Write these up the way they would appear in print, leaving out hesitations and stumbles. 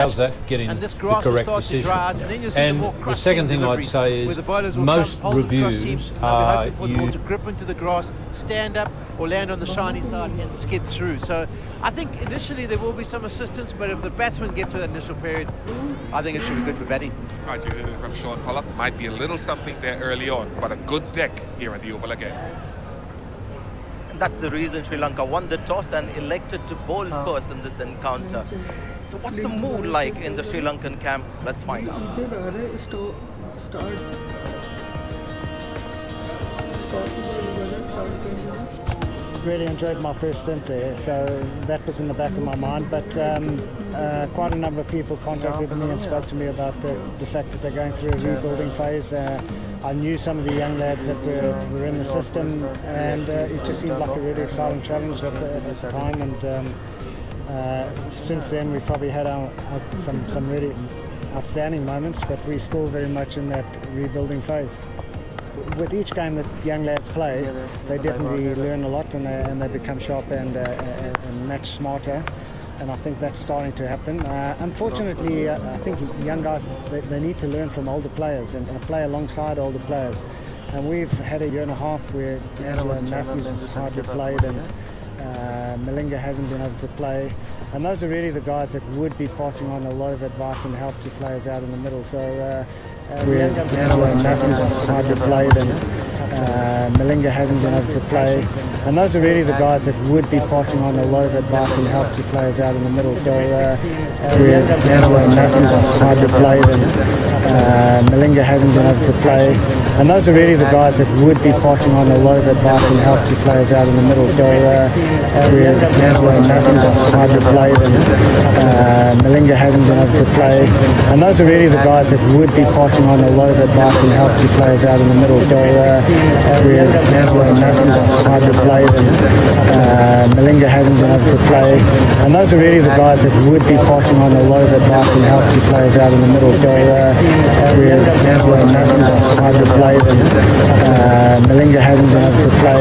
How's that getting and this the grass will correct start to decision? dry out, and then you'll see And the more the cross second seam thing I'd delivery, say where is the bowlers will most come, hold the cross seam, reviews and they'll be are hoping for the ball to grip into the grass, stand up, or land on the shiny side and skid through. So I think initially there will be some assistance, but if the batsmen get to that initial period, I think it should be good for batting. Right, you heard it from Sean Pollard. Might be a little something there early on, but a good deck here at the Oval again. And that's the reason Sri Lanka won the toss and elected to bowl first in this encounter. So what's the mood like in the Sri Lankan camp? Let's find out. Really enjoyed my first stint there, so that was in the back of my mind, but quite a number of people contacted me and spoke to me about the fact that they're going through a rebuilding phase. I knew some of the young lads that were in the system, and it just seemed like a really exciting challenge at the time, and since then we've probably had some really outstanding moments, but we're still very much in that rebuilding phase. With each game that young lads play, they definitely learn a lot, and they become sharper and much smarter, and I think that's starting to happen. Unfortunately, I think young guys, they need to learn from older players and play alongside older players, and we've had a year and a half where Angela Matthews has hardly played, and Malinga hasn't been able to play, and those are really the guys that would be passing on a lot of advice and help to players out in the middle. So where Angela Matthews has hardly played, and Malinga hasn't been able to play, and those are really the guys that would be passing on a lot of advice and help to players out in the middle. So where Angela Matthews has hardly played, and Malinga hasn't been able to play, and those are really the guys that would be passing on a lot of advice and help to players out in the middle. So where Angela Matthews has hardly played, and Malinga hasn't been able to play, and those are really the guys that would be passing on a lot of advice and help to players out in the middle. So where Angela Matthews has hardly played, and Malinga hasn't been able to play, and those are really the guys that would be passing on a lot of advice and help to players out in the middle. So where Angela Matthews has hardly played, and Malinga hasn't been able to play,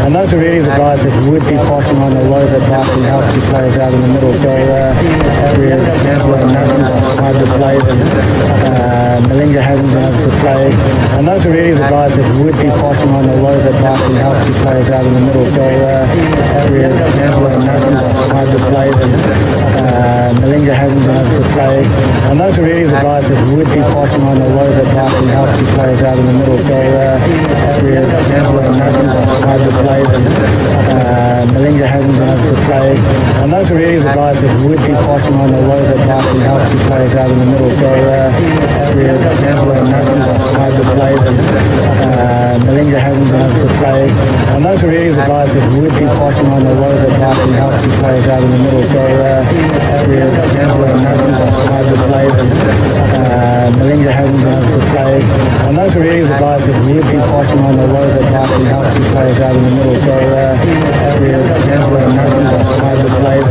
and those are really the guys that would be passing on a lot of advice and help to players out in the middle. So where Angela Matthews has hardly played, and Malinga hasn't been able to play, and those are really the guys that would be passing on a lot of advice and help to players out in the middle. So where Angela Matthews has hardly played, and Malinga hasn't been able to play, and those are really the guys that would be passing on a lot of advice and help to players out in the middle. So where Angela Matthews has hardly played, and Malinga hasn't been able to play, and those are really the guys that would be passing on a lot of advice and help to players out in the middle. So where Angela Matthews has hardly played, and Malinga hasn't been able to play, and those are really the guys that would be passing on a lot of advice and help to players out in the middle. So where Angela Matthews has hardly played, and Malinga hasn't been able to play, and those are really the guys that would be passing on a lot of advice and help to players out in the middle. So where Angela Matthews has hardly played,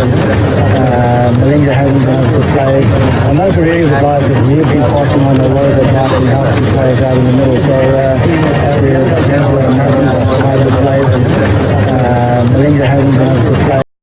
and Malinga hasn't been able to play, and those are really the guys that would be passing on a lot of advice and help to players out in the middle. So where Angela Matthews has hardly played, and Malinga hasn't been able to play.